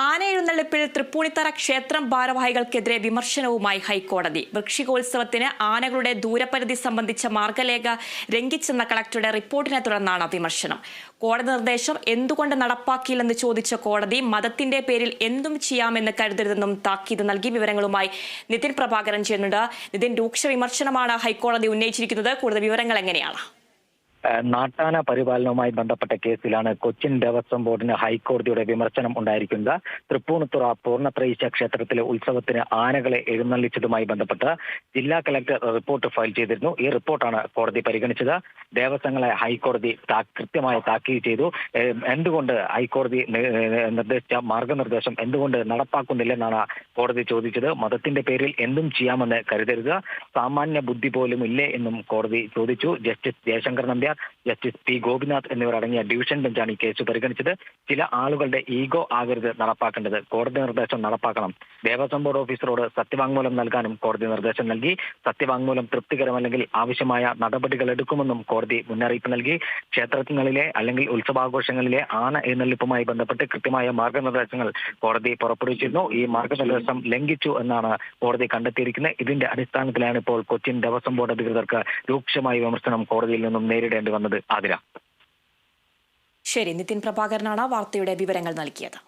ആന എഴുന്നള്ളിപ്പിൽ തൃപ്പൂണിത്തറ ക്ഷേത്രം ഭാരവാഹികൾക്കെതിരെ വിമർശനവുമായി ഹൈക്കോടതി. വൃശ്ചികോത്സവത്തിന് ആനകളുടെ ദൂരപരിധി സംബന്ധിച്ച മാർഗരേഖ ലംഘിച്ചെന്ന കളക്ടറുടെ റിപ്പോർട്ടിനെ തുടർന്നാണ് വിമർശനം. കോടതി നിർദ്ദേശം എന്തുകൊണ്ട് നടപ്പാക്കിയില്ലെന്ന് ചോദിച്ച കോടതി മതത്തിന്റെ പേരിൽ എന്തും ചെയ്യാമെന്ന് കരുതരുതെന്നും താക്കീത് നൽകി. വിവരങ്ങളുമായി നിതിൻ പ്രഭാകരൻ ചേരുന്നുണ്ട്. നിതിൻ, രൂക്ഷ വിമർശനമാണ് ഹൈക്കോടതി ഉന്നയിച്ചിരിക്കുന്നത്. കൂടുതൽ വിവരങ്ങൾ എങ്ങനെയാണ്? നാട്ടാന പരിപാലനവുമായി ബന്ധപ്പെട്ട കേസിലാണ് കൊച്ചിൻ ദേവസ്വം ബോർഡിന് ഹൈക്കോടതിയുടെ വിമർശനം ഉണ്ടായിരിക്കുന്നത്. തൃപ്പൂണിത്തുറ പൂർണ്ണത്രയീശ ക്ഷേത്രത്തിലെ ഉത്സവത്തിന് ആനകളെ എഴുന്നള്ളിച്ചതുമായി ബന്ധപ്പെട്ട് ജില്ലാ കലക്ടർ റിപ്പോർട്ട് ഫയൽ ചെയ്തിരുന്നു. ഈ റിപ്പോർട്ടാണ് കോടതി പരിഗണിച്ചത്. ദേവസ്വങ്ങളെ ഹൈക്കോടതി കൃത്യമായി താക്കീത് ചെയ്തു. എന്തുകൊണ്ട് ഹൈക്കോടതി നിർദ്ദേശിച്ച മാർഗനിർദ്ദേശം എന്തുകൊണ്ട് നടപ്പാക്കുന്നില്ലെന്നാണ് കോടതി ചോദിച്ചത്. മതത്തിന്റെ പേരിൽ എന്തും ചെയ്യാമെന്ന് കരുതരുത്, സാമാന്യ ബുദ്ധി പോലും ഇല്ലേ എന്നും കോടതി ചോദിച്ചു. Justice Jaishankar Nambiar, justice P Gopinath എന്നിവർ അടങ്ങിയ ഡിവിഷൻ ബെഞ്ചാണ് ഈ കേസ് പരിഗണിച്ചത്. ചില ആളുകളുടെ ഈഗോ ആകരുത് നടപ്പാക്കേണ്ടത്, കോടതി നിർദ്ദേശം നടപ്പാക്കണം. ദേവസ്വം ബോർഡ് ഓഫീസറോട് സത്യവാങ്മൂലം നൽകാനും കോടതി നിർദ്ദേശം നൽകി. സത്യവാങ്മൂലം തൃപ്തികരമല്ലെങ്കിൽ ആവശ്യമായ നടപടികൾ എടുക്കുമെന്നും കോടതി മുന്നറിയിപ്പ് നൽകി. ക്ഷേത്രങ്ങളിലെ അല്ലെങ്കിൽ ഉത്സവാഘോഷങ്ങളിലെ ആന എഴുന്നള്ളിപ്പുമായി ബന്ധപ്പെട്ട് കൃത്യമായ മാർഗനിർദ്ദേശങ്ങൾ കോടതി പുറപ്പെടുവിച്ചിരുന്നു. ഈ മാർഗനിർദ്ദേശം ലംഘിച്ചു എന്നാണ് കോടതി കണ്ടെത്തിയിരിക്കുന്നത്. ഇതിന്റെ അടിസ്ഥാനത്തിലാണ് ഇപ്പോൾ കൊച്ചിൻ ദേവസ്വം ബോർഡ് അധികൃതർക്ക് രൂക്ഷമായ വിമർശനം കോടതിയിൽ നിന്നും നേരിടേണ്ടി വന്നത്. ആതിര. ശരി, നിതിൻ പ്രഭാകരനാണ് വാർത്തയുടെ വിവരങ്ങൾ നൽകിയത്.